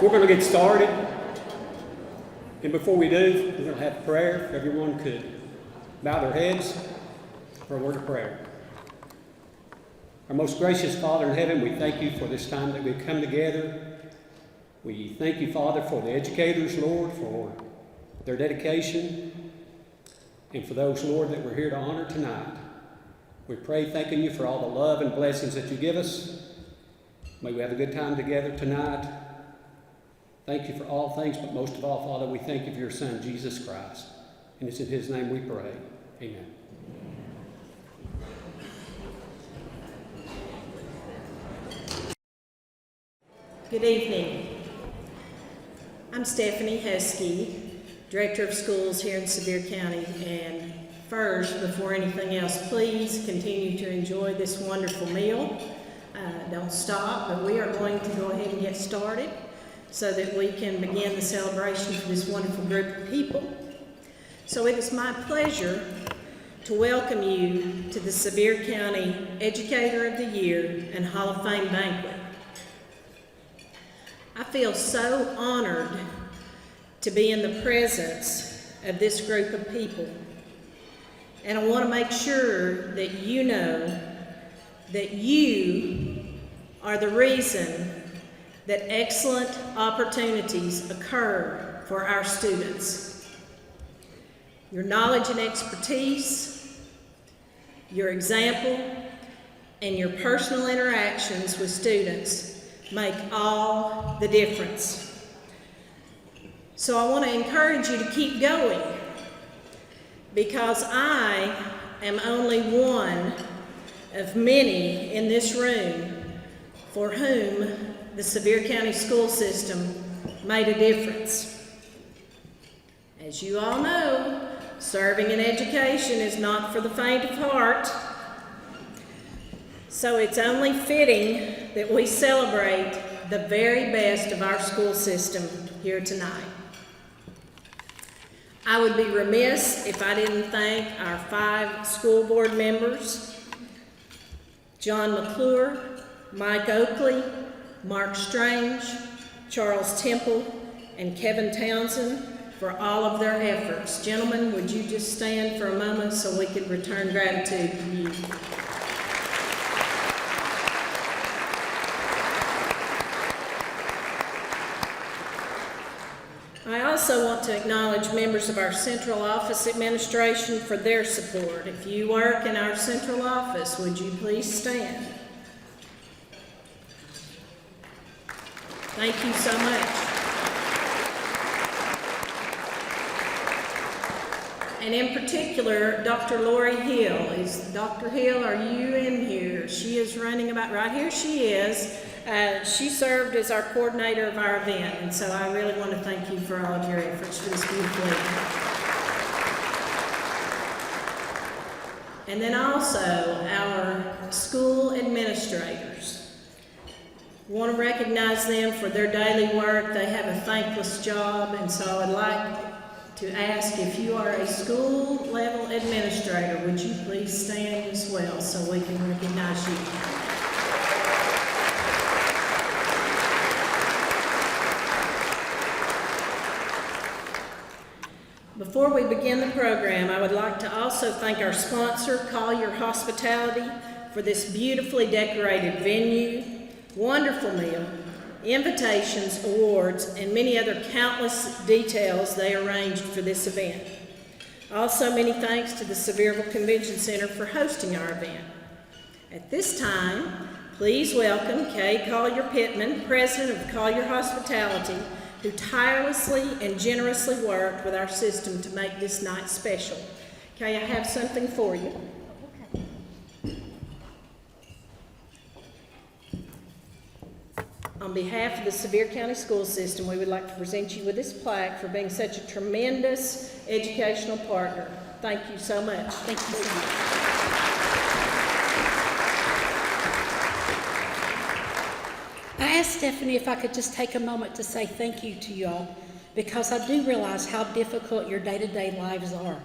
We're going to get started. And before we do, we're going to have prayer. If everyone could bow their heads for a word of prayer. Our most gracious Father in heaven, we thank you for this time that we've come together. We thank you, Father, for the educators, Lord, for their dedication, and for those, Lord, that we're here to honor tonight. We pray, thanking you for all the love and blessings that you give us. May we have a good time together tonight. Thank you for all things, but most of all, Father, we thank you for your Son, Jesus Christ. And it's in his name we pray. Amen. Good evening. I'm Stephanie Heskey, Director of Schools here in Sevier County. And first, before anything else, please continue to enjoy this wonderful meal. Don't stop, but we are going to go ahead and get started so that we can begin the celebration for this wonderful group of people. So it is my pleasure to welcome you to the Sevier County Educator of the Year and Hall of Fame Banquet. I feel so honored to be in the presence of this group of people. And I want to make sure that you know that you are the reason that excellent opportunities occur for our students. Your knowledge and expertise, your example, and your personal interactions with students make all the difference. So I want to encourage you to keep going, because I am only one of many in this room for whom the Sevier County school system made a difference. As you all know, serving in education is not for the faint of heart. So it's only fitting that we celebrate the very best of our school system here tonight. I would be remiss if I didn't thank our 5 school board members, John McClure, Mike Oakley, Mark Strange, Charles Temple, and Kevin Townsend for all of their efforts. Gentlemen, would you just stand for a moment so we can return gratitude to you? I also want to acknowledge members of our central office administration for their support. If you work in our central office, would you please stand? Thank you so much. And in particular, Dr. Lori Hill. Dr. Hill, are you in here? She is running about, right here she is. She served as our coordinator of our event, and so I really want to thank you for all of your efforts for this beautiful evening. And then also our school administrators. I want to recognize them for their daily work. They have a thankless job, and so I would like to ask, if you are a school level administrator, would you please stand as well so we can recognize you. Before we begin the program, I would like to also thank our sponsor, Collier Hospitality, for this beautifully decorated venue, wonderful meal, invitations, awards, and many other countless details they arranged for this event. Also, many thanks to the Sevierville Convention Center for hosting our event. At this time, please welcome Kay Collier-Pittman, President of Collier Hospitality, who tirelessly and generously worked with our system to make this night special. Kay, I have something for you. On behalf of the Sevier County School System, we would like to present you with this plaque for being such a tremendous educational partner. Thank you so much. Thank you so much. I asked Stephanie if I could just take a moment to say thank you to y'all, because I do realize how difficult your day-to-day lives are.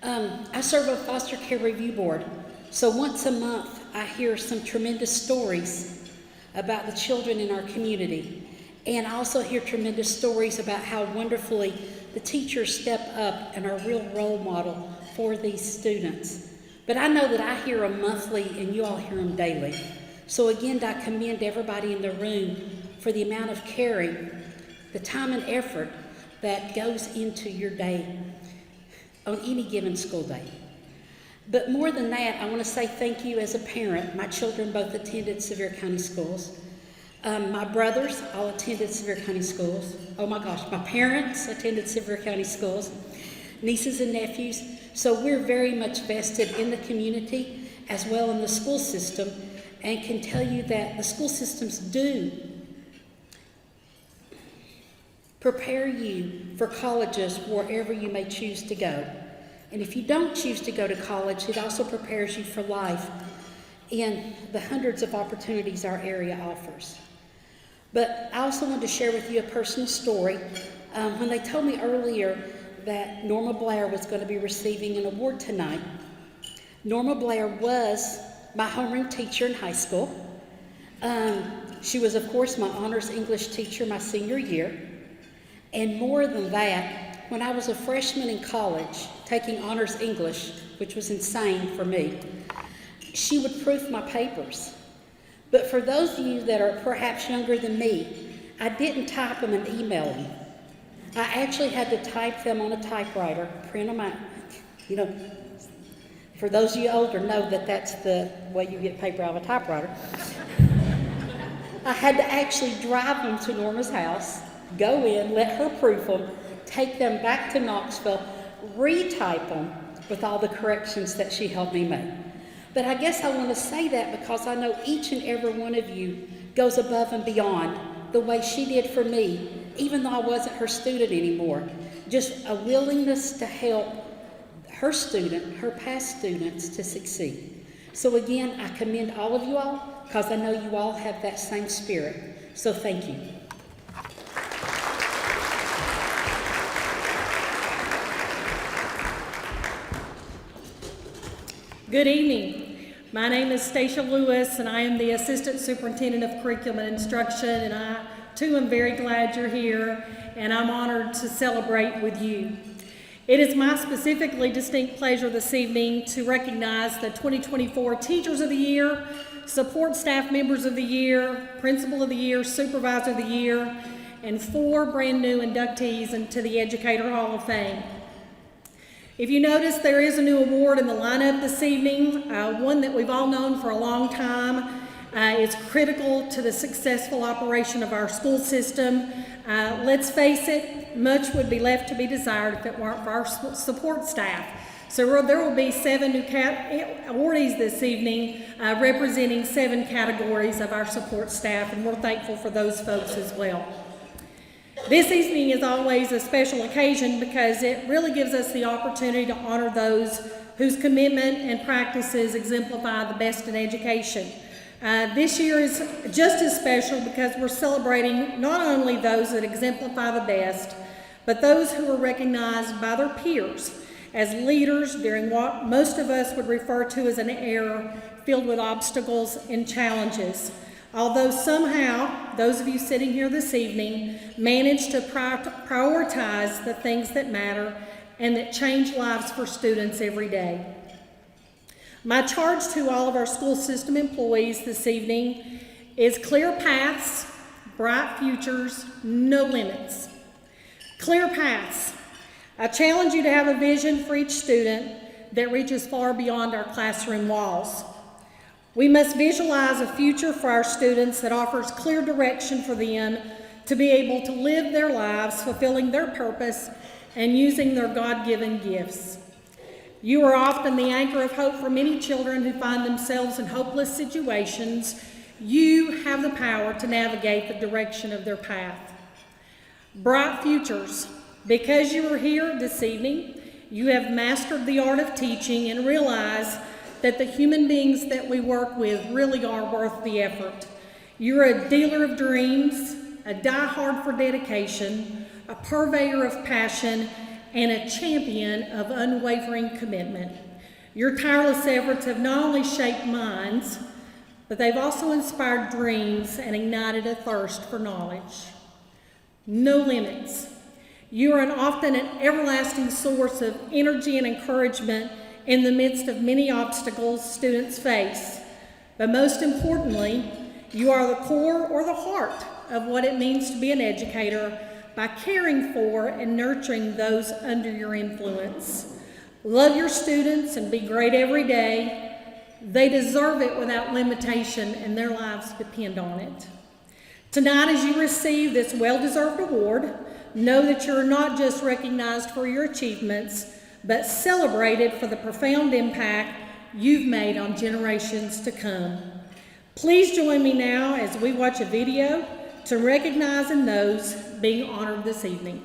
I serve on Foster Care Review Board, so once a month I hear some tremendous stories about the children in our community. And I also hear tremendous stories about how wonderfully the teachers step up and are a real role model for these students. But I know that I hear them monthly and you all hear them daily. So again, I commend everybody in the room for the amount of caring, the time and effort that goes into your day on any given school day. But more than that, I want to say thank you as a parent. My children both attended Sevier County schools. My brothers all attended Sevier County schools. Oh my gosh, my parents attended Sevier County schools, nieces and nephews. So we're very much vested in the community as well in the school system, and can tell you that the school systems do prepare you for colleges wherever you may choose to go. And if you don't choose to go to college, it also prepares you for life in the hundreds of opportunities our area offers. But I also wanted to share with you a personal story. When they told me earlier that Norma Blair was going to be receiving an award tonight, Norma Blair was my homeroom teacher in high school. She was, of course, my honors English teacher my senior year. And more than that, when I was a freshman in college, taking honors English, which was insane for me, she would proof my papers. But for those of you that are perhaps younger than me, I didn't type them and email them. I actually had to type them on a typewriter, print them out. You know, for those of you older know that that's the way you get paper out of a typewriter. I had to actually drive them to Norma's house, go in, let her proof them, take them back to Knoxville, retype them with all the corrections that she helped me make. But I guess I want to say that because I know each and every one of you goes above and beyond the way she did for me, even though I wasn't her student anymore. Just a willingness to help her student, her past students, to succeed. So again, I commend all of you all because I know you all have that same spirit. So thank you. Good evening. My name is Stacia Lewis, and I am the Assistant Superintendent of Curriculum and Instruction, and I, too, am very glad you're here, and I'm honored to celebrate with you. It is my specifically distinct pleasure this evening to recognize the 2024 Teachers of the Year, Support Staff Members of the Year, Principal of the Year, Supervisor of the Year, and 4 brand new inductees into the Educator Hall of Fame. If you notice, there is a new award in the lineup this evening, one that we've all known for a long time. It's critical to the successful operation of our school system. Let's face it, much would be left to be desired if it weren't for our support staff. So there will be 7 new awardees this evening representing 7 categories of our support staff, and we're thankful for those folks as well. This evening is always a special occasion because it really gives us the opportunity to honor those whose commitment and practices exemplify the best in education. This year is just as special because we're celebrating not only those that exemplify the best, but those who are recognized by their peers as leaders during what most of us would refer to as an era filled with obstacles and challenges. Although somehow, those of you sitting here this evening managed to prioritize the things that matter and that change lives for students every day. My charge to all of our school system employees this evening is clear paths, bright futures, no limits. Clear paths. I challenge you to have a vision for each student that reaches far beyond our classroom walls. We must visualize a future for our students that offers clear direction for them to be able to live their lives fulfilling their purpose and using their God-given gifts. You are often the anchor of hope for many children who find themselves in hopeless situations. You have the power to navigate the direction of their path. Bright futures. Because you are here this evening, you have mastered the art of teaching and realize that the human beings that we work with really are worth the effort. You're a dealer of dreams, a diehard for dedication, a purveyor of passion, and a champion of unwavering commitment. Your tireless efforts have not only shaped minds, but they've also inspired dreams and ignited a thirst for knowledge. no limits. You are often an everlasting source of energy and encouragement in the midst of many obstacles students face. But most importantly, you are the core or the heart of what it means to be an educator by caring for and nurturing those under your influence. Love your students and be great every day. They deserve it without limitation, and their lives depend on it. Tonight, as you receive this well-deserved award, know that you're not just recognized for your achievements, but celebrated for the profound impact you've made on generations to come. Please join me now as we watch a video to recognize those being honored this evening.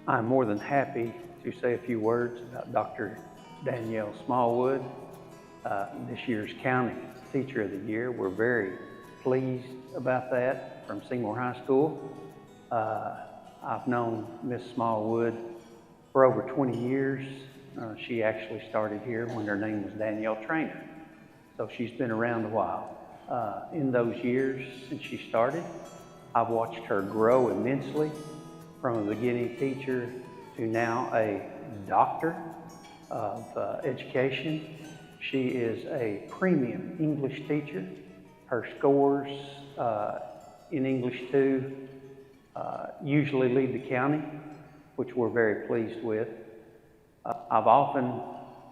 I'm more than happy to say a few words about Dr. Danielle Smallwood, this year's County Teacher of the Year. We're very pleased about that from Seymour High School. I've known Miss Smallwood for over 20 years. She actually started here when her name was Danielle Trainer, so she's been around a while. in those years since she started. I've watched her grow immensely from a beginning teacher to now a doctor of education. She is a premium English teacher. Her scores in English 2 usually lead the county, which we're very pleased with. I've often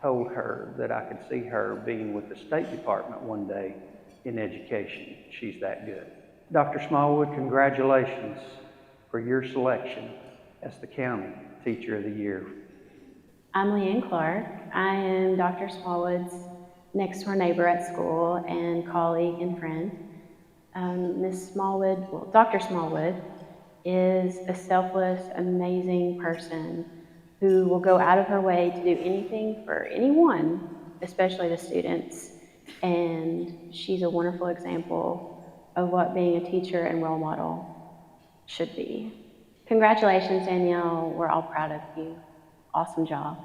told her that I could see her being with the State Department one day in education. She's that good. Dr. Smallwood, congratulations for your selection as the County Teacher of the Year. I'm Leanne Clark. I am Dr. Smallwood's next door neighbor at school and colleague and friend. Dr. Smallwood is a selfless, amazing person who will go out of her way to do anything for anyone, especially the students. And she's a wonderful example of what being a teacher and role model should be. Congratulations, Danielle. We're all proud of you. Awesome job.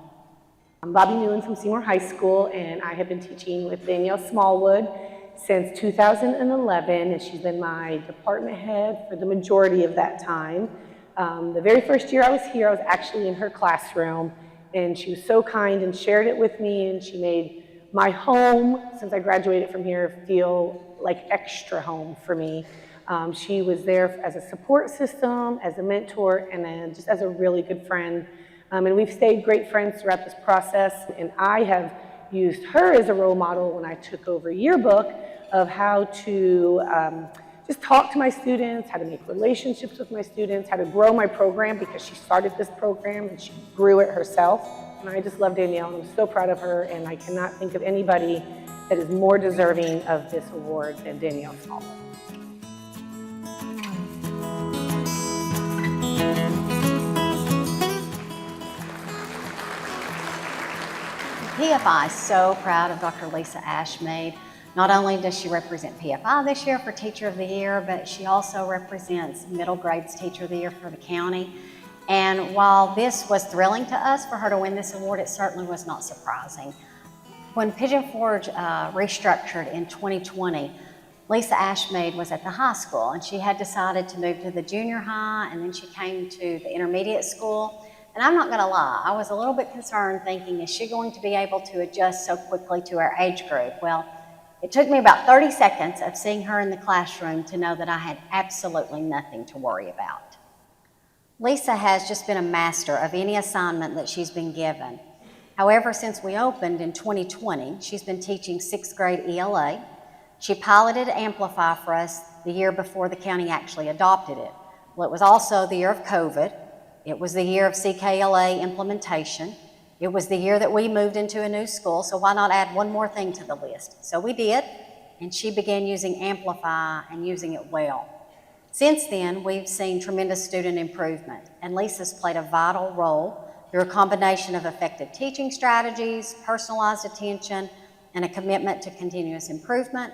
I'm Bobby Newland from Seymour High School, and I have been teaching with Danielle Smallwood since 2011, and she's been my department head for the majority of that time. The very first year I was here, I was actually in her classroom, and she was so kind and shared it with me, and she made my home, since I graduated from here, feel like extra home for me. She was there as a support system, as a mentor, and then just as a really good friend. And we've stayed great friends throughout this process, and I have used her as a role model when I took over yearbook of how to just talk to my students, how to make relationships with my students, how to grow my program, because she started this program and she grew it herself. And I just love Danielle, and I'm so proud of her, and I cannot think of anybody that is more deserving of this award than Danielle Smallwood. PFI is so proud of Dr. Lisa Ashmead. Not only does she represent PFI this year for Teacher of the Year, but she also represents middle grades Teacher of the Year for the county. And while this was thrilling to us for her to win this award, it certainly was not surprising. When Pigeon Forge restructured in 2020, Lisa Ashmead was at the high school, and she had decided to move to the junior high, and then she came to the intermediate school. And I'm not going to lie, I was a little bit concerned, thinking, is she going to be able to adjust so quickly to our age group? Well, it took me about 30 seconds of seeing her in the classroom to know that I had absolutely nothing to worry about. Lisa has just been a master of any assignment that she's been given. However, since we opened in 2020, she's been teaching 6th grade ELA. She piloted Amplify for us the year before the county actually adopted it. Well, it was also the year of COVID. It was the year of CKLA implementation. It was the year that we moved into a new school, so why not add one more thing to the list? So we did, and she began using Amplify and using it well. Since then, we've seen tremendous student improvement, and Lisa's played a vital role through a combination of effective teaching strategies, personalized attention, and a commitment to continuous improvement.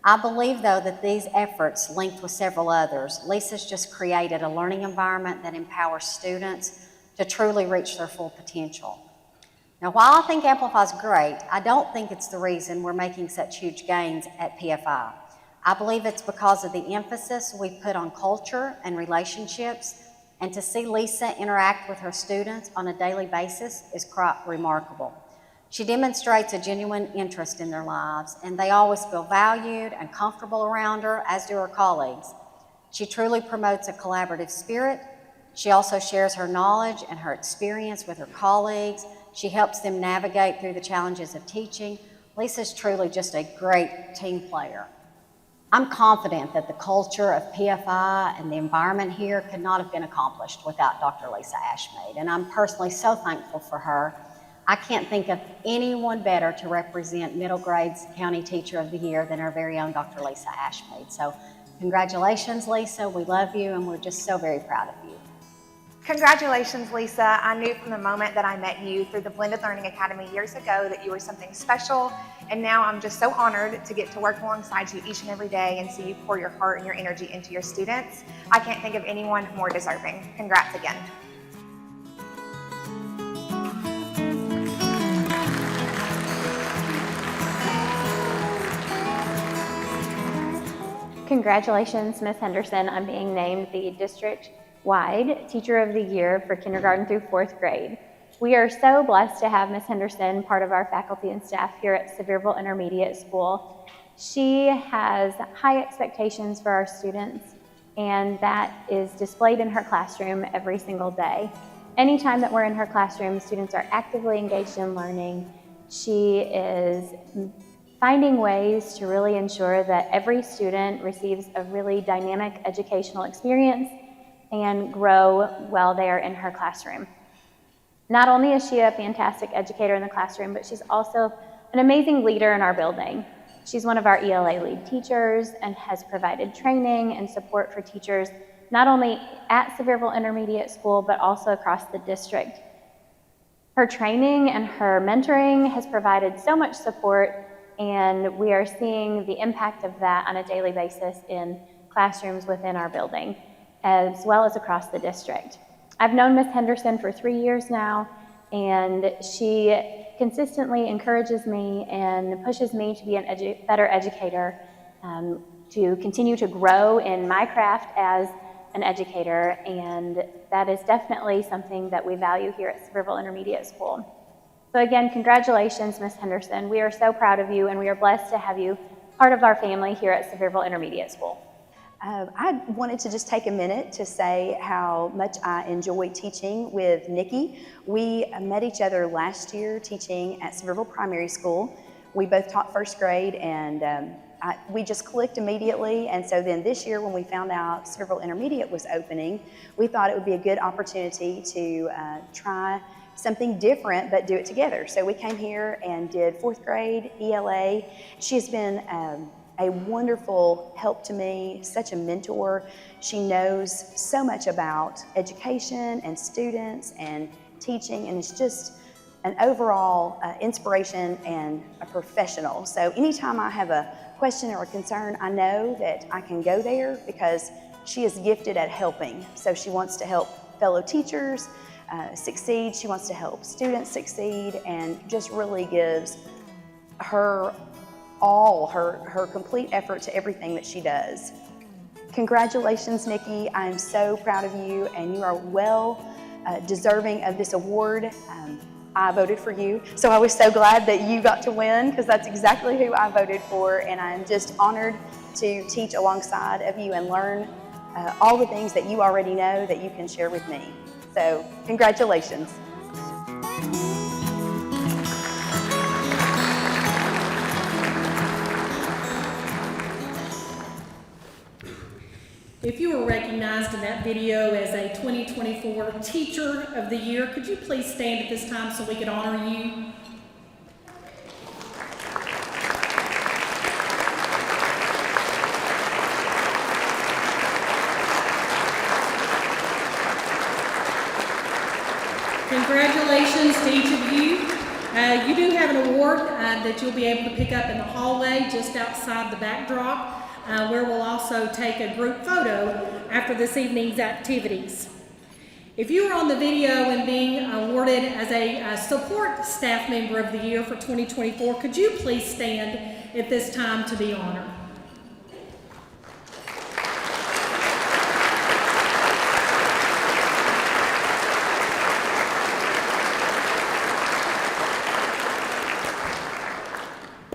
I believe, though, that these efforts, linked with several others, Lisa's just created a learning environment that empowers students to truly reach their full potential. Now, while I think Amplify is great, I don't think it's the reason we're making such huge gains at PFI. I believe it's because of the emphasis we put on culture and relationships, and to see Lisa interact with her students on a daily basis is quite remarkable. She demonstrates a genuine interest in their lives, and they always feel valued and comfortable around her, as do her colleagues. She truly promotes a collaborative spirit. She also shares her knowledge and her experience with her colleagues. She helps them navigate through the challenges of teaching. Lisa's truly just a great team player. I'm confident that the culture of PFI and the environment here could not have been accomplished without Dr. Lisa Ashmead, and I'm personally so thankful for her. I can't think of anyone better to represent middle grades County Teacher of the Year than our very own Dr. Lisa Ashmead. So congratulations, Lisa. We love you, and we're just so very proud of you. Congratulations, Lisa. I knew from the moment that I met you through the Blended Learning Academy years ago that you were something special, and now I'm just so honored to get to work alongside you each and every day and see you pour your heart and your energy into your students. I can't think of anyone more deserving. Congrats again. Congratulations, Ms. Henderson, on being named the district-wide Teacher of the Year for kindergarten through 4th grade. We are so blessed to have Ms. Henderson part of our faculty and staff here at Sevierville Intermediate School. She has high expectations for our students, and that is displayed in her classroom every single day. Anytime that we're in her classroom, students are actively engaged in learning. She is finding ways to really ensure that every student receives a really dynamic educational experience and grow while they are in her classroom. Not only is she a fantastic educator in the classroom, but she's also an amazing leader in our building. She's one of our ELA lead teachers and has provided training and support for teachers not only at Sevierville Intermediate School, but also across the district. Her training and her mentoring has provided so much support, and we are seeing the impact of that on a daily basis in classrooms within our building, as well as across the district. I've known Ms. Henderson for 3 years now, and she consistently encourages me and pushes me to be a better educator, to continue to grow in my craft as an educator, and that is definitely something that we value here at Sevierville Intermediate School. So again, congratulations, Ms. Henderson. We are so proud of you, and we are blessed to have you part of our family here at Sevierville Intermediate School. I wanted to just take a minute to say how much I enjoy teaching with Nikki. We met each other last year teaching at Sevierville Primary School. We both taught 1st grade, and we just clicked immediately. And so then this year when we found out Sevierville Intermediate was opening, we thought it would be a good opportunity to try something different, but do it together. So we came here and did 4th grade ELA. She's been a wonderful help to me, such a mentor. She knows so much about education and students and teaching, and it's just an overall inspiration and a professional. So anytime I have a question or a concern, I know that I can go there because she is gifted at helping. So she wants to help fellow teachers succeed. She wants to help students succeed, and just really gives her all, her complete effort to everything that she does. Congratulations, Nikki. I'm so proud of you, and you are well deserving of this award. I voted for you, so I was so glad that you got to win, because that's exactly who I voted for, and I'm just honored to teach alongside of you and learn all the things that you already know that you can share with me. So, congratulations. If you were recognized in that video as a 2024 Teacher of the Year, could you please stand at this time so we could honor you? Congratulations to each of you. You do have an award that you'll be able to pick up in the hallway just outside the backdrop, where we'll also take a group photo after this evening's activities. If you were on the video and being awarded as a support staff member of the year for 2024, could you please stand at this time to be honored?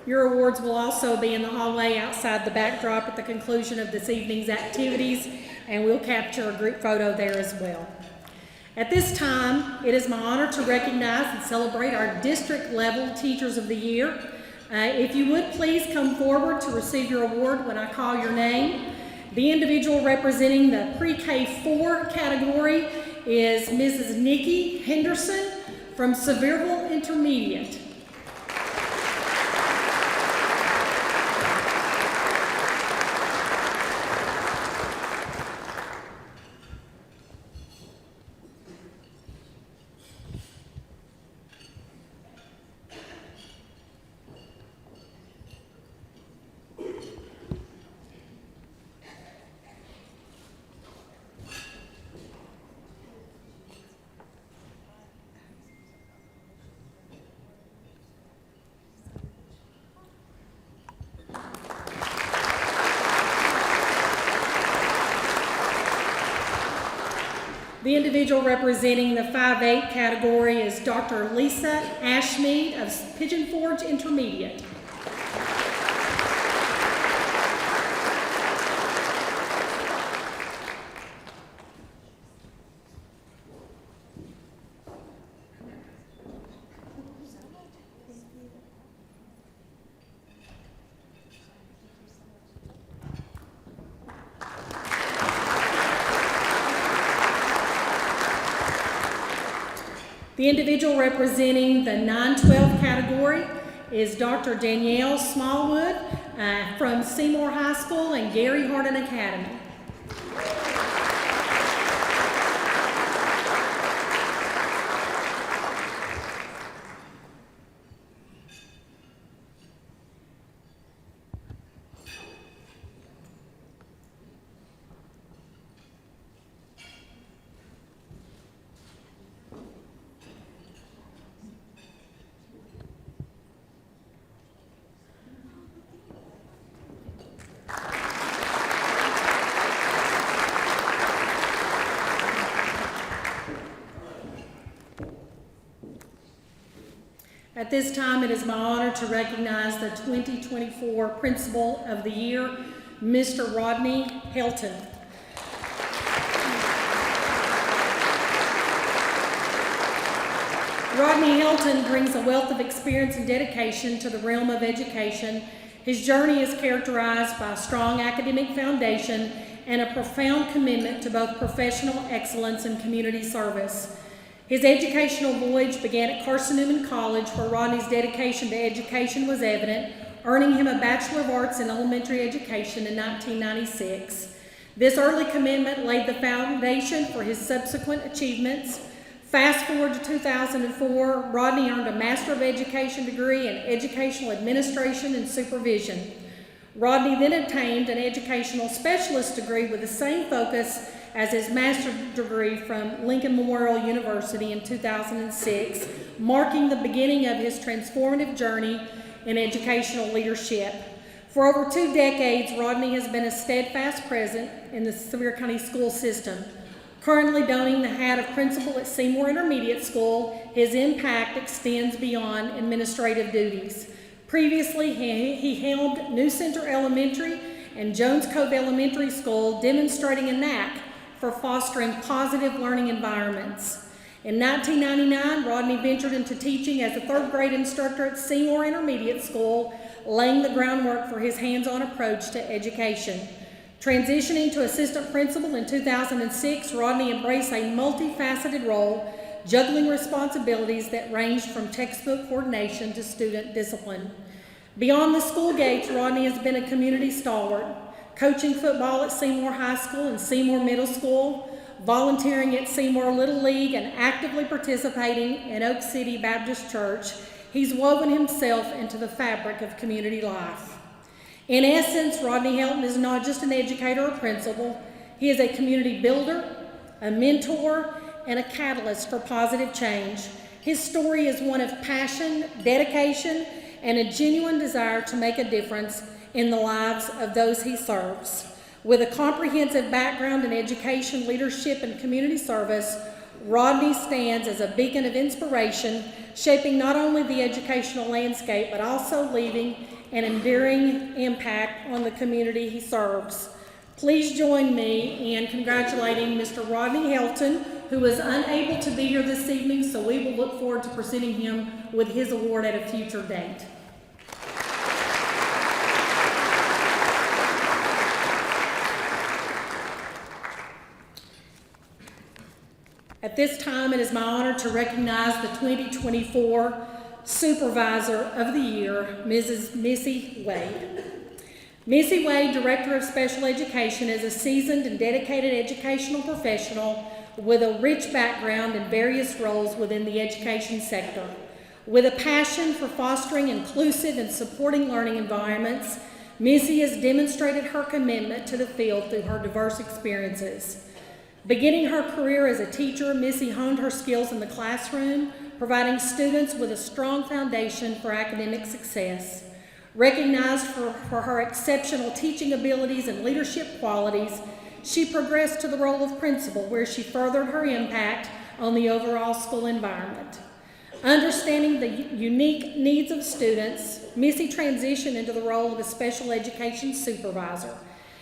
Your awards will also be in the hallway outside the backdrop at the conclusion of this evening's activities, and we'll capture a group photo there as well. At this time, it is my honor to recognize and celebrate our district-level Teachers of the Year. If you would please come forward to receive your award when I call your name. The individual representing the Pre-K 4 category is Mrs. Nikki Henderson from Sevierville Intermediate. The individual representing the 5'8" category is Dr. Lisa Ashmead of Pigeon Forge Intermediate. The individual representing the 9-12 category is Dr. Danielle Smallwood from Seymour High School and Gary Hardin Academy. At this time, it is my honor to recognize the 2024 Principal of the Year, Mr. Rodney Helton. Rodney Helton brings a wealth of experience and dedication to the realm of education. His journey is characterized by a strong academic foundation and a profound commitment to both professional excellence and community service. His educational voyage began at Carson-Newman College, where Rodney's dedication to education was evident, earning him a Bachelor of Arts in Elementary Education in 1996. This early commitment laid the foundation for his subsequent achievements. Fast forward to 2004, Rodney earned a Master of Education degree in Educational Administration and Supervision. Rodney then obtained an Educational Specialist degree with the same focus as his master's degree from Lincoln Memorial University in 2006, marking the beginning of his transformative journey in educational leadership. For over 2 decades, Rodney has been a steadfast presence in the Sevier County school system. Currently donning the hat of principal at Seymour Intermediate School, his impact extends beyond administrative duties. Previously, he held New Center Elementary and Jones Cove Elementary School, demonstrating a knack for fostering positive learning environments. In 1999, Rodney ventured into teaching as a 3rd grade instructor at Seymour Intermediate School, laying the groundwork for his hands-on approach to education. Transitioning to assistant principal in 2006, Rodney embraced a multifaceted role, juggling responsibilities that ranged from textbook coordination to student discipline. Beyond the school gates, Rodney has been a community stalwart, coaching football at Seymour High School and Seymour Middle School, volunteering at Seymour Little League, and actively participating in Oak City Baptist Church. He's woven himself into the fabric of community life. In essence, Rodney Helton is not just an educator or principal. He is a community builder, a mentor, and a catalyst for positive change. His story is one of passion, dedication, and a genuine desire to make a difference in the lives of those he serves. With a comprehensive background in education, leadership, and community service, Rodney stands as a beacon of inspiration, shaping not only the educational landscape, but also leaving an enduring impact on the community he serves. Please join me in congratulating Mr. Rodney Helton, who is unable to be here this evening, so we will look forward to presenting him with his award at a future date. At this time, it is my honor to recognize the 2024 Supervisor of the Year, Mrs. Missy Wade. Missy Wade, Director of Special Education, is a seasoned and dedicated educational professional with a rich background in various roles within the education sector. With a passion for fostering inclusive and supporting learning environments, Missy has demonstrated her commitment to the field through her diverse experiences. Beginning her career as a teacher, Missy honed her skills in the classroom, providing students with a strong foundation for academic success. Recognized for her exceptional teaching abilities and leadership qualities, she progressed to the role of principal, where she furthered her impact on the overall school environment. Understanding the unique needs of students, Missy transitioned into the role of a special education supervisor.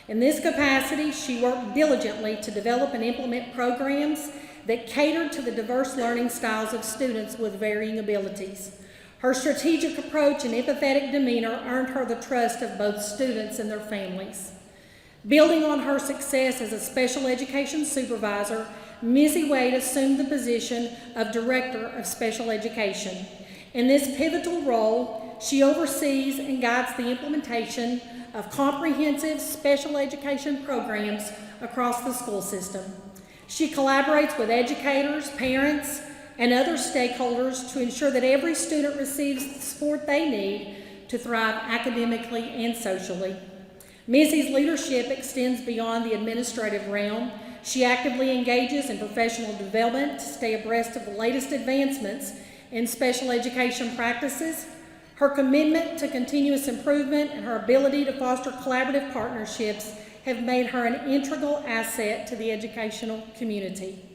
In this capacity, she worked diligently to develop and implement programs that catered to the diverse learning styles of students with varying abilities. Her strategic approach and empathetic demeanor earned her the trust of both students and their families. Building on her success as a special education supervisor, Missy Wade assumed the position of Director of Special Education. In this pivotal role, she oversees and guides the implementation of comprehensive special education programs across the school system. She collaborates with educators, parents, and other stakeholders to ensure that every student receives the support they need to thrive academically and socially. Missy's leadership extends beyond the administrative realm. She actively engages in professional development to stay abreast of the latest advancements in special education practices. Her commitment to continuous improvement and her ability to foster collaborative partnerships have made her an integral asset to the educational community.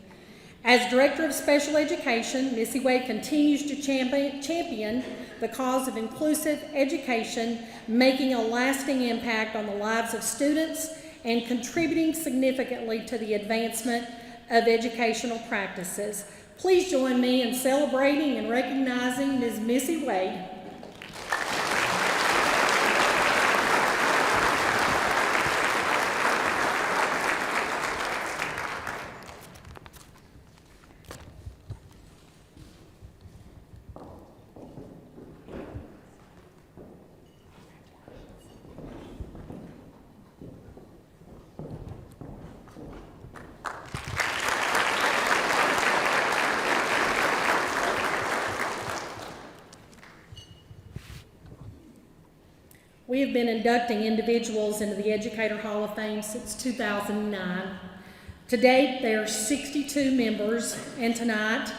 As Director of Special Education, Missy Wade continues to champion the cause of inclusive education, making a lasting impact on the lives of students and contributing significantly to the advancement of educational practices. Please join me in celebrating and recognizing Ms. Missy Wade. We have been inducting individuals into the Educator Hall of Fame since 2009. To date, there are 62 members, and tonight,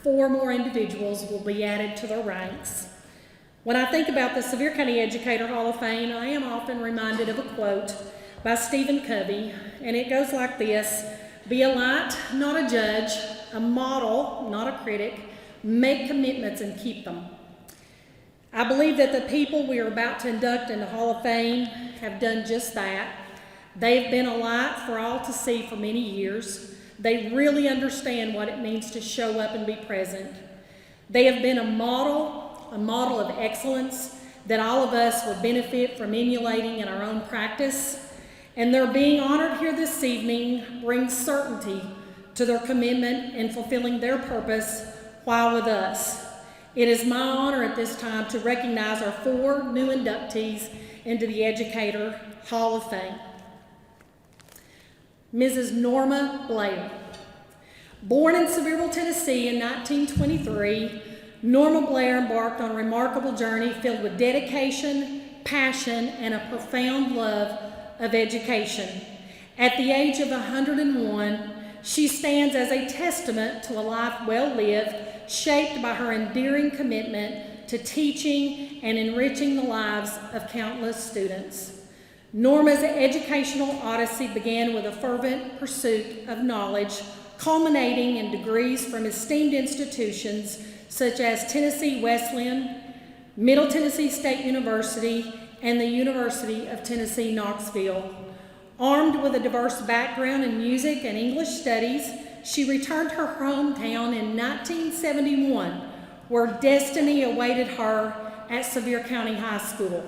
4 more individuals will be added to their ranks. When I think about the Sevier County Educator Hall of Fame, I am often reminded of a quote by Stephen Covey, and it goes like this: "Be a light, not a judge, a model, not a critic, make commitments and keep them." I believe that the people we are about to induct into Hall of Fame have done just that. They've been a light for all to see for many years. They really understand what it means to show up and be present. They have been a model of excellence that all of us would benefit from emulating in our own practice. And their being honored here this evening brings certainty to their commitment in fulfilling their purpose while with us. It is my honor at this time to recognize our 4 new inductees into the Educator Hall of Fame. Mrs. Norma Blair. Born in Sevierville, Tennessee in 1923, Norma Blair embarked on a remarkable journey filled with dedication, passion, and a profound love of education. At the age of 101, she stands as a testament to a life well lived, shaped by her endearing commitment to teaching and enriching the lives of countless students. Norma's educational odyssey began with a fervent pursuit of knowledge, culminating in degrees from esteemed institutions such as Tennessee Wesleyan, Middle Tennessee State University, and the University of Tennessee, Knoxville. Armed with a diverse background in music and English studies, she returned to her hometown in 1971, where destiny awaited her at Sevier County High School.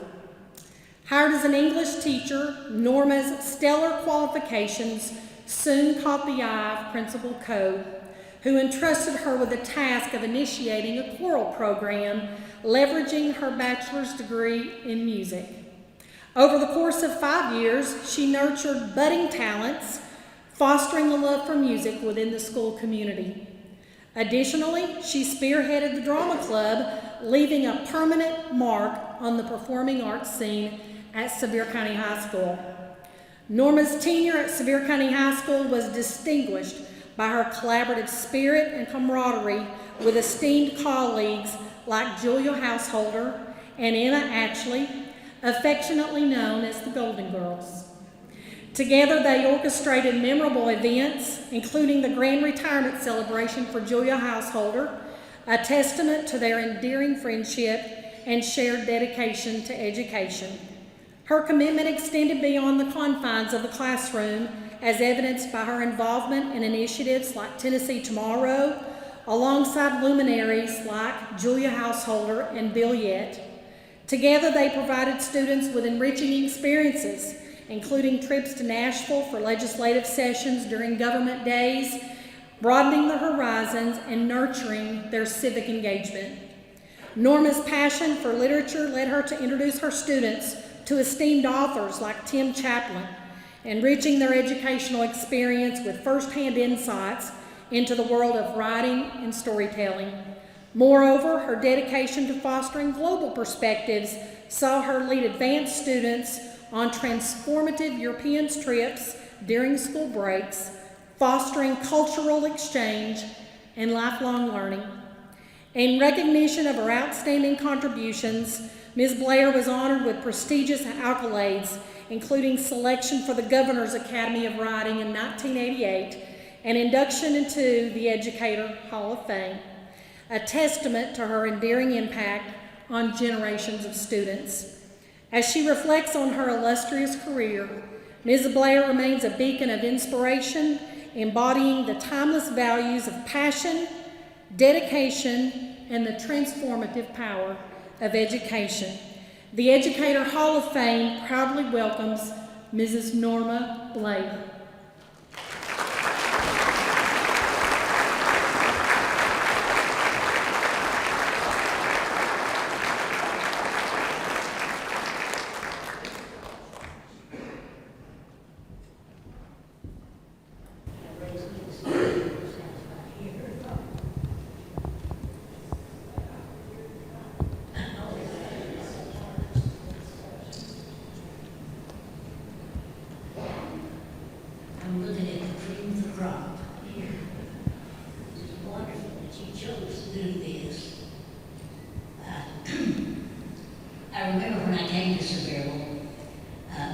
Hired as an English teacher, Norma's stellar qualifications soon caught the eye of Principal Coe, who entrusted her with the task of initiating a choral program, leveraging her bachelor's degree in music. Over the course of 5 years, she nurtured budding talents, fostering a love for music within the school community. Additionally, she spearheaded the drama club, leaving a permanent mark on the performing arts scene at Sevier County High School. Norma's tenure at Sevier County High School was distinguished by her collaborative spirit and camaraderie with esteemed colleagues like Julia Householder and Emma Ashley, affectionately known as the Golden Girls. Together, they orchestrated memorable events, including the grand retirement celebration for Julia Householder, a testament to their endearing friendship and shared dedication to education. Her commitment extended beyond the confines of the classroom, as evidenced by her involvement in initiatives like Tennessee Tomorrow, alongside luminaries like Julia Householder and Bill Yett. Together, they provided students with enriching experiences, including trips to Nashville for legislative sessions during government days, broadening their horizons and nurturing their civic engagement. Norma's passion for literature led her to introduce her students to esteemed authors like Tim Chaplin, enriching their educational experience with firsthand insights into the world of writing and storytelling. Moreover, her dedication to fostering global perspectives saw her lead advanced students on transformative European trips during school breaks, fostering cultural exchange and lifelong learning. In recognition of her outstanding contributions, Ms. Blair was honored with prestigious accolades, including selection for the Governor's Academy of Writing in 1988 and induction into the Educator Hall of Fame, a testament to her endearing impact on generations of students. As she reflects on her illustrious career, Ms. Blair remains a beacon of inspiration, embodying the timeless values of passion, dedication, and the transformative power of education. The Educator Hall of Fame proudly welcomes Mrs. Norma Blair. I'm looking at the cream of the crop here. It's wonderful that you chose to do this. I remember when I came to Seville,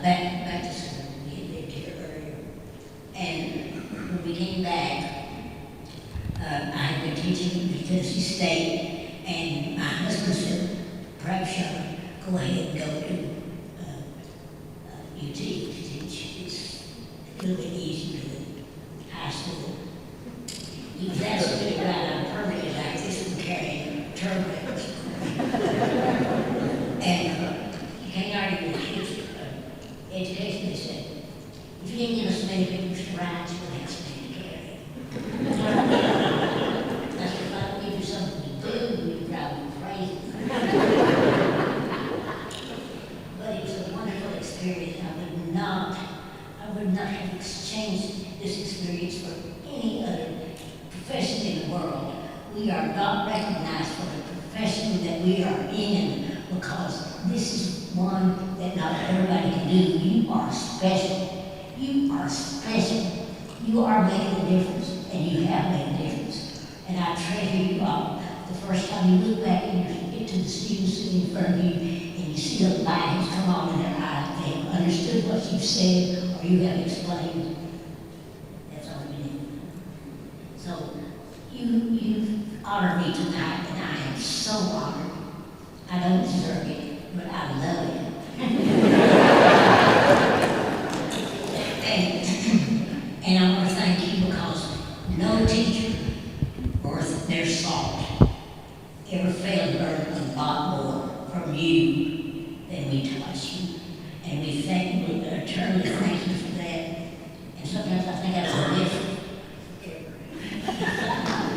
back to Seville, we had lived here earlier, and when we came back, I had been teaching at Tennessee State, and my husband said, perhaps Sean, go ahead and go to UT to teach. It's a little bit easier than high school. He was absolutely right. I'm perfectly like this and carrying turtles. And you can't argue with kids. Education, they said, if you didn't give us so many papers to write, you would have so many to carry. That's if I don't give you something to do, you'd drive me crazy. But it was a wonderful experience. I would not have exchanged this experience for any other profession in the world. We are not recognized for the profession that we are in because this is one that not everybody can do. You are special. You are special. You are making a difference, and you have made a difference. And I treasure you all. The first time you look back and you get to the students sitting in front of you, and you see the light has come on in their eyes, they have understood what you've said or you have explained. That's all you need. So you've honored me tonight, and I am so honored. I don't deserve it, but I love it. And I want to thank you because no teacher worth their salt ever failed to learn a lot more from you than we taught you. And we eternally thank you for that. And sometimes I think that's a gift.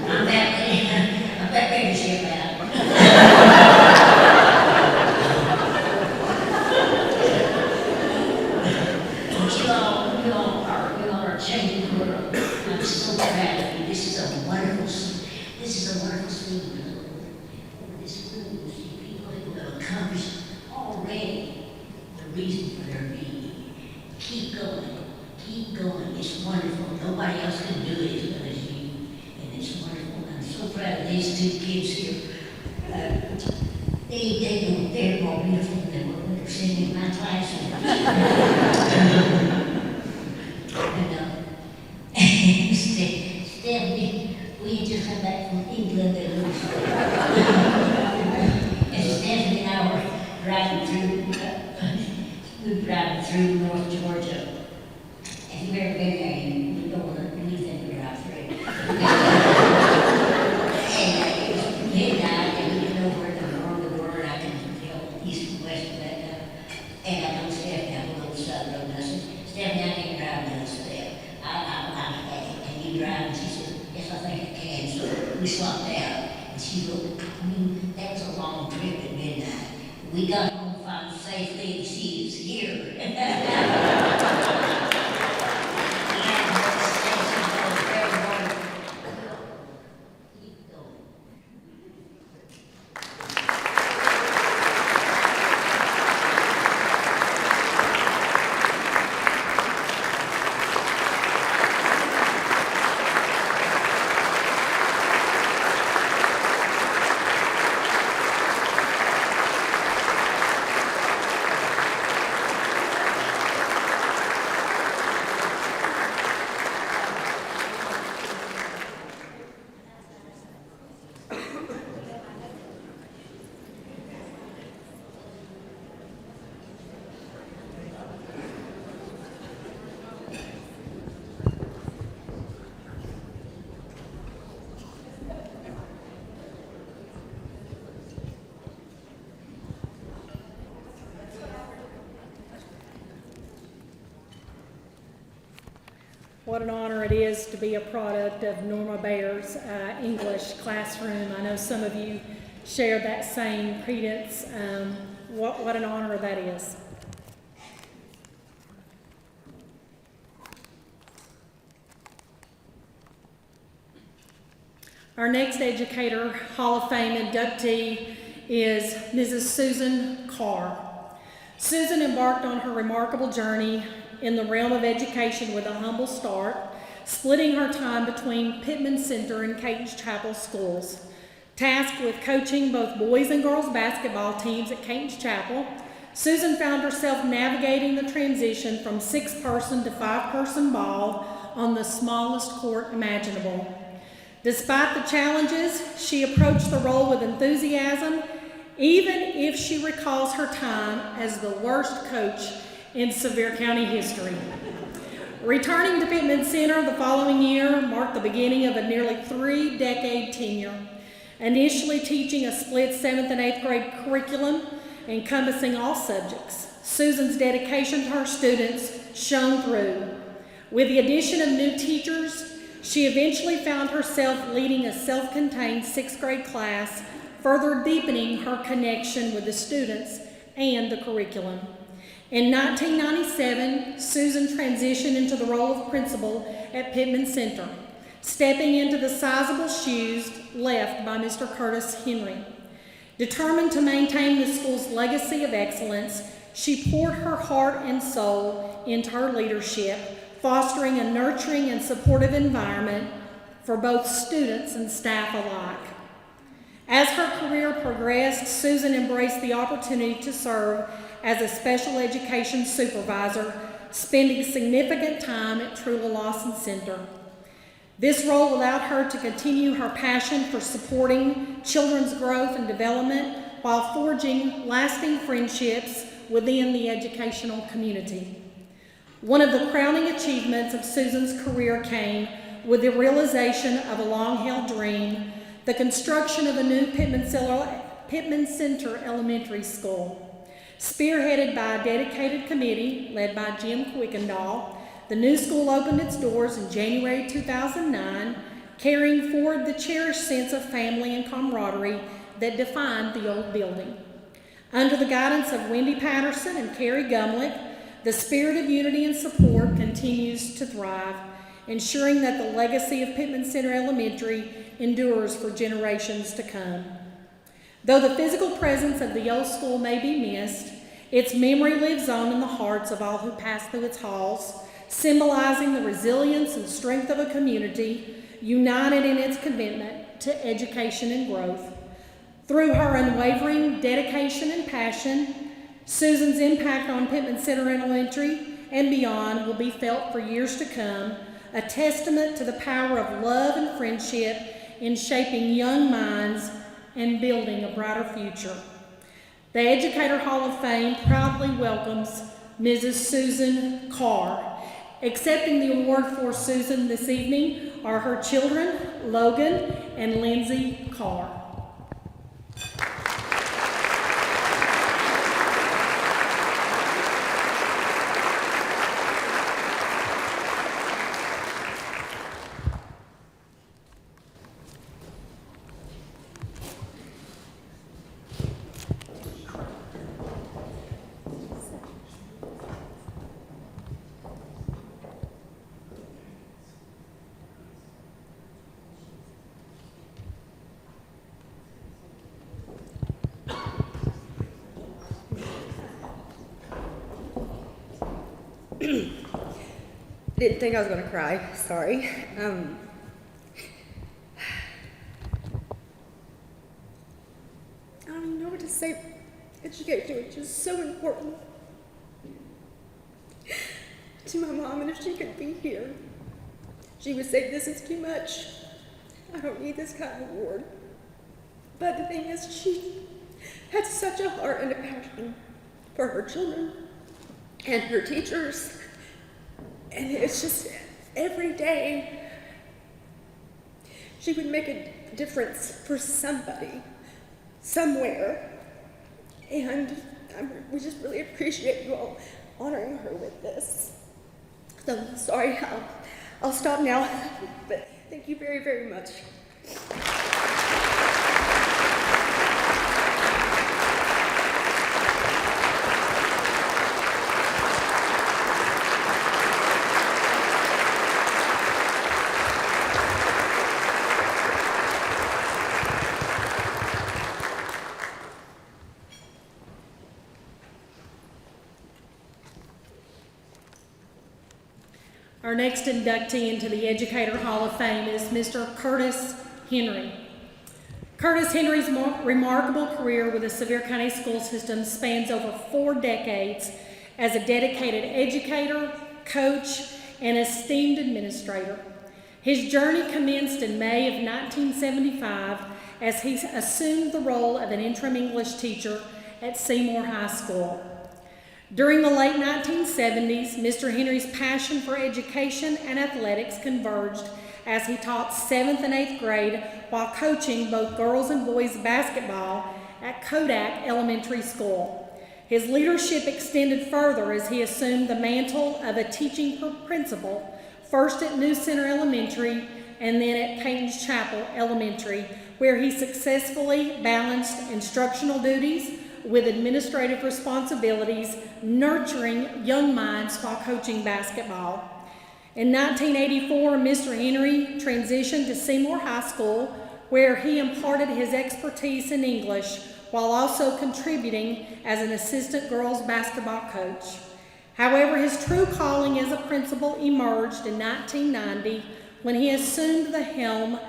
I'm that ready to share that. But you all are changing the world. I'm so proud of you. This is a wonderful school. This school will see people who have accomplished already the reason for their being. Keep going. Keep going. It's wonderful. Nobody else can do it as well as you. And it's wonderful. I'm so proud of these two kids here. They're more beautiful than what they're sitting in my classroom. let that loose. And Stephanie and I were driving through North Georgia. And you've ever been there, you know what you think we drive through. And it was midnight, and we didn't know where the wrong we were. I couldn't tell east and west of that. And I told Stephanie, I went on the side of the road, and I said, Stephanie, I can't drive down this step. Can you drive? And she said, yes, I think I can. So we swapped out. And she looked, that was a long trip at midnight. We got home fine safely, and she is here. What an honor it is to be a product of Norma Baer's English classroom. I know some of you share that same credence. What an honor that is. Our next Educator Hall of Fame inductee is Mrs. Susan Carr. Susan embarked on her remarkable journey in the realm of education with a humble start, splitting her time between Pittman Center and Caton's Chapel schools. Tasked with coaching both boys and girls basketball teams at Caton's Chapel, Susan found herself navigating the transition from 6-person to 5-person ball on the smallest court imaginable. Despite the challenges, she approached the role with enthusiasm, even if she recalls her time as the worst coach in Sevier County history. Returning to Pittman Center the following year marked the beginning of a nearly 3-decade tenure, initially teaching a split 7th and 8th grade curriculum encompassing all subjects. Susan's dedication to her students shone through. With the addition of new teachers, she eventually found herself leading a self-contained 6th grade class, further deepening her connection with the students and the curriculum. In 1997, Susan transitioned into the role of principal at Pittman Center, stepping into the sizable shoes left by Mr. Curtis Henry. Determined to maintain the school's legacy of excellence, she poured her heart and soul into her leadership, fostering a nurturing and supportive environment for both students and staff alike. As her career progressed, Susan embraced the opportunity to serve as a special education supervisor, spending significant time at Trula Lawson Center. This role allowed her to continue her passion for supporting children's growth and development while forging lasting friendships within the educational community. One of the crowning achievements of Susan's career came with the realization of a long-held dream, the construction of a new Pittman Center Elementary School. Spearheaded by a dedicated committee led by Jim Quickendall, the new school opened its doors in January 2009, carrying forward the cherished sense of family and camaraderie that defined the old building. Under the guidance of Wendy Patterson and Carrie Gumlick, the spirit of unity and support continues to thrive, ensuring that the legacy of Pittman Center Elementary endures for generations to come. Though the physical presence of the old school may be missed, its memory lives on in the hearts of all who pass through its halls, symbolizing the resilience and strength of a community united in its commitment to education and growth. Through her unwavering dedication and passion, Susan's impact on Pittman Center Elementary and beyond will be felt for years to come, a testament to the power of love and friendship in shaping young minds and building a brighter future. The Educator Hall of Fame proudly welcomes Mrs. Susan Carr. Accepting the award for Susan this evening are her children, Logan and Lindsay Carr. Didn't think I was going to cry, sorry. I don't even know what to say. Education is just so important to my mom, and if she could be here, she would say, this is too much. I don't need this kind of award. But the thing is, she had such a heart and a passion for her children and her teachers. And it's just every day she would make a difference for somebody, somewhere. And we just really appreciate you all honoring her with this. So sorry, I'll stop now, but thank you very, very much. Our next inductee into the Educator Hall of Fame is Mr. Curtis Henry. Curtis Henry's remarkable career with the Sevier County school system spans over 4 decades as a dedicated educator, coach, and esteemed administrator. His journey commenced in May of 1975 as he assumed the role of an interim English teacher at Seymour High School. During the late 1970s, Mr. Henry's passion for education and athletics converged as he taught 7th and 8th grade while coaching both girls and boys basketball at Kodak Elementary School. His leadership extended further as he assumed the mantle of a teaching principal, first at New Center Elementary and then at Payton's Chapel Elementary, where he successfully balanced instructional duties with administrative responsibilities, nurturing young minds while coaching basketball. In 1984, Mr. Henry transitioned to Seymour High School, where he imparted his expertise in English while also contributing as an assistant girls basketball coach. However, his true calling as a principal emerged in 1990 when he assumed the helm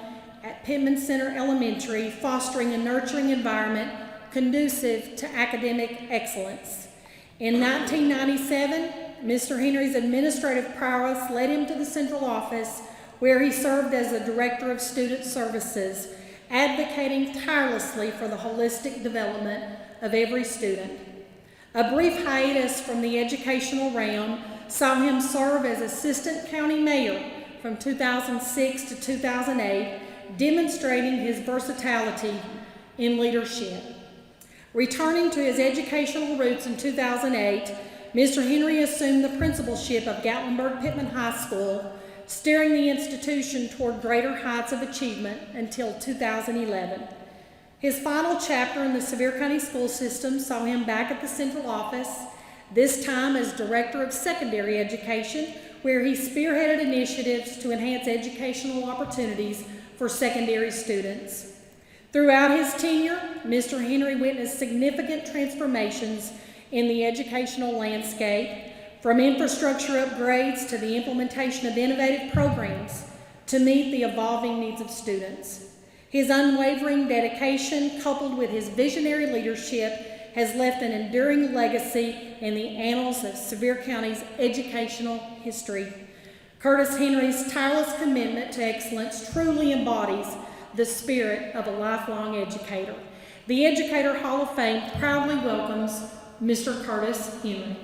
at Pittman Center Elementary, fostering a nurturing environment conducive to academic excellence. In 1997, Mr. Henry's administrative prowess led him to the central office, where he served as the Director of Student Services, advocating tirelessly for the holistic development of every student. A brief hiatus from the educational realm saw him serve as Assistant County Mayor from 2006 to 2008, demonstrating his versatility in leadership. Returning to his educational roots in 2008, Mr. Henry assumed the principalship of Gatlinburg-Pittman High School, steering the institution toward greater heights of achievement until 2011. His final chapter in the Sevier County school system saw him back at the central office, this time as Director of Secondary Education, where he spearheaded initiatives to enhance educational opportunities for secondary students. Throughout his tenure, Mr. Henry witnessed significant transformations in the educational landscape, from infrastructure upgrades to the implementation of innovative programs to meet the evolving needs of students. His unwavering dedication, coupled with his visionary leadership, has left an enduring legacy in the annals of Sevier County's educational history. Curtis Henry's tireless commitment to excellence truly embodies the spirit of a lifelong educator. The Educator Hall of Fame proudly welcomes Mr. Curtis Henry.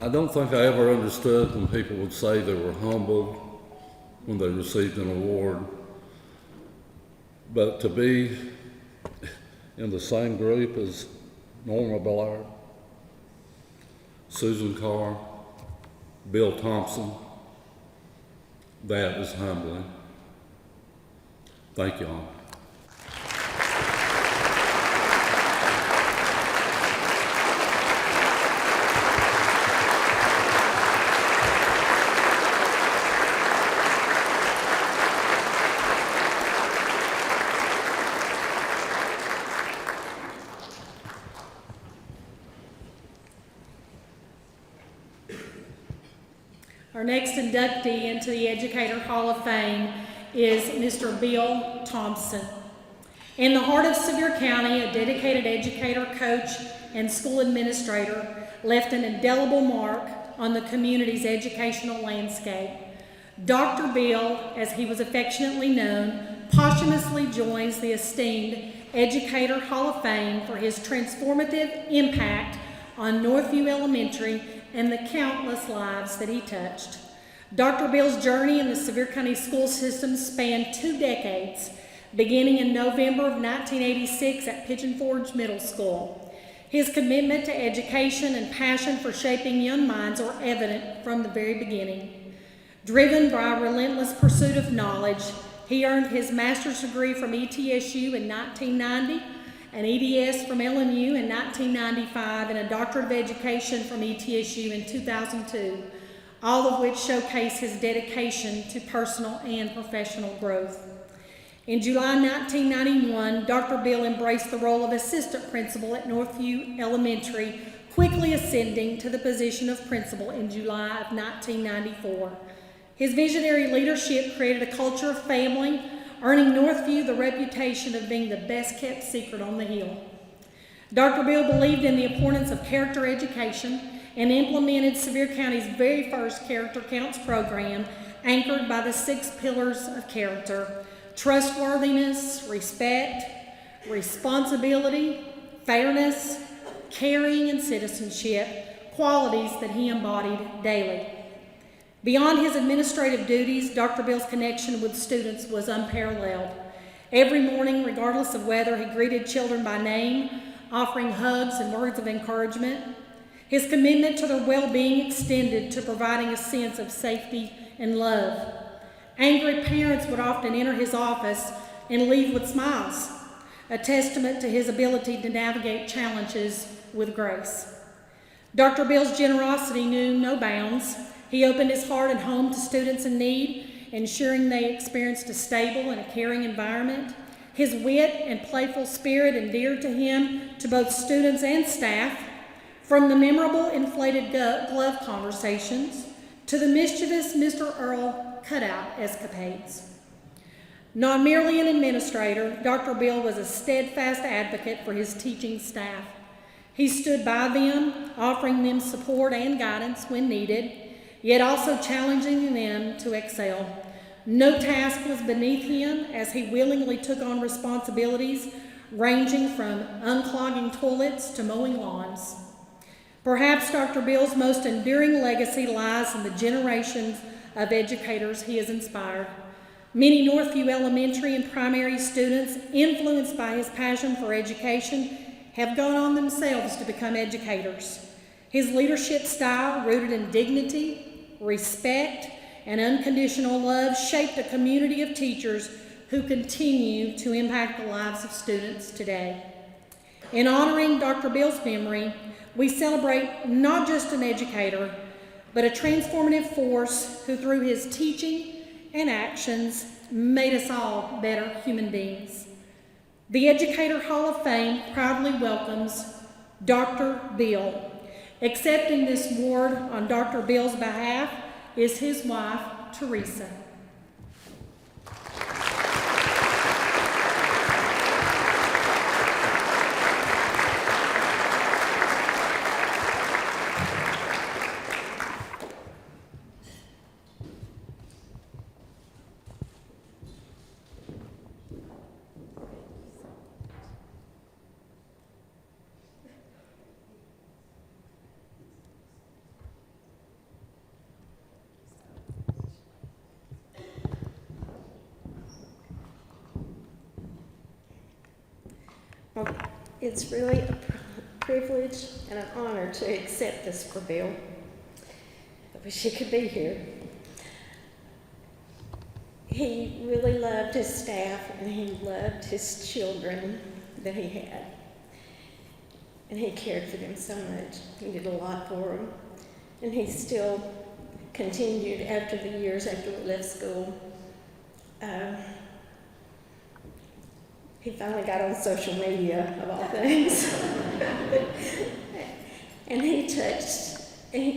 I don't think I ever understood when people would say they were humbled when they received an award. But to be in the same group as Norma Ballard, Susan Carr, Bill Thompson, that is humbling. Thank you all. Our next inductee into the Educator Hall of Fame is Mr. Bill Thompson. In the heart of Sevier County, a dedicated educator, coach, and school administrator left an indelible mark on the community's educational landscape. Dr. Bill, as he was affectionately known, posthumously joins the esteemed Educator Hall of Fame for his transformative impact on Northview Elementary and the countless lives that he touched. Dr. Bill's journey in the Sevier County school system spanned 2 decades, beginning in November of 1986 at Pigeon Forge Middle School. His commitment to education and passion for shaping young minds are evident from the very beginning. Driven by a relentless pursuit of knowledge, he earned his master's degree from ETSU in 1990, an EDS from LMU in 1995, and a doctorate of education from ETSU in 2002, all of which showcase his dedication to personal and professional growth. In July 1991, Dr. Bill embraced the role of assistant principal at Northview Elementary, quickly ascending to the position of principal in July of 1994. His visionary leadership created a culture of family, earning Northview the reputation of being the best-kept secret on the Hill. Dr. Bill believed in the importance of character education and implemented Sevier County's very first Character Counts program, anchored by the 6 pillars of character: trustworthiness, respect, responsibility, fairness, caring, and citizenship, qualities that he embodied daily. Beyond his administrative duties, Dr. Bill's connection with students was unparalleled. Every morning, regardless of weather, he greeted children by name, offering hugs and words of encouragement. His commitment to their well-being extended to providing a sense of safety and love. Angry parents would often enter his office and leave with smiles, a testament to his ability to navigate challenges with grace. Dr. Bill's generosity knew no bounds. He opened his heart and home to students in need, ensuring they experienced a stable and a caring environment. His wit and playful spirit endeared to him to both students and staff, from the memorable inflated glove conversations to the mischievous Mr. Earl cutout escapades. Not merely an administrator, Dr. Bill was a steadfast advocate for his teaching staff. He stood by them, offering them support and guidance when needed, yet also challenging them to excel. No task was beneath him as he willingly took on responsibilities ranging from unclogging toilets to mowing lawns. Perhaps Dr. Bill's most enduring legacy lies in the generations of educators he has inspired. Many Northview Elementary and primary students, influenced by his passion for education, have gone on themselves to become educators. His leadership style, rooted in dignity, respect, and unconditional love, shaped a community of teachers who continue to impact the lives of students today. In honoring Dr. Bill's memory, we celebrate not just an educator, but a transformative force who, through his teaching and actions made us all better human beings. The Educator Hall of Fame proudly welcomes Dr. Bill. Accepting this award on Dr. Bill's behalf is his wife, Teresa. Well, it's really a privilege and an honor to accept this for Bill. I wish he could be here. He really loved his staff and he loved his children that he had. And he cared for them so much. He did a lot for them. And he still continued after the years after we left school. He finally got on social media, of all things. And he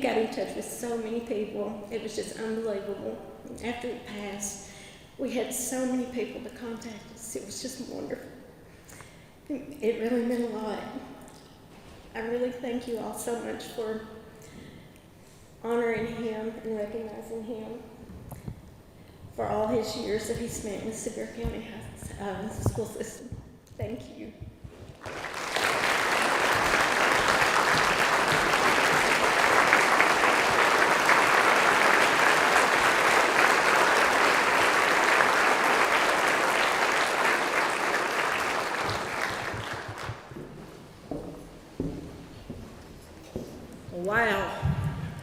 got in touch with so many people. It was just unbelievable. After he passed, we had so many people to contact us. It was just wonderful. It really meant a lot. I really thank you all so much for honoring him and recognizing him for all his years that he spent in the Sevier County school system. Thank you. Wow,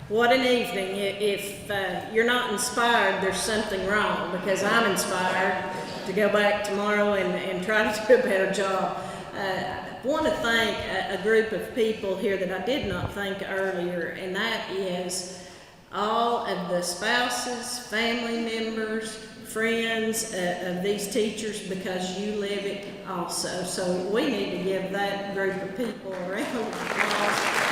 what an evening. If you're not inspired, there's something wrong, because I'm inspired to go back tomorrow and try to do a better job. I want to thank a group of people here that I did not thank earlier, and that is all of the spouses, family members, friends of these teachers, because you live it also. So we need to give that group of people a round of applause.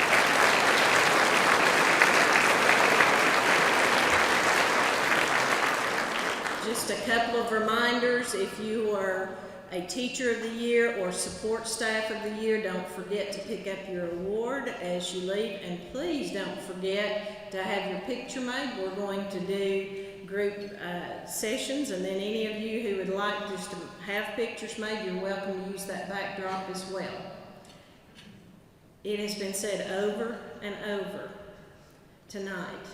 Just a couple of reminders: if you are a Teacher of the Year or Support Staff of the Year, don't forget to pick up your award as you leave, and please don't forget to have your picture made. We're going to do group sessions, and then any of you who would like just to have pictures made, you're welcome to use that backdrop as well. It has been said over and over tonight,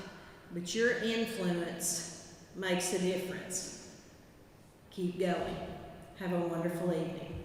but your influence makes a difference. Keep going. Have a wonderful evening.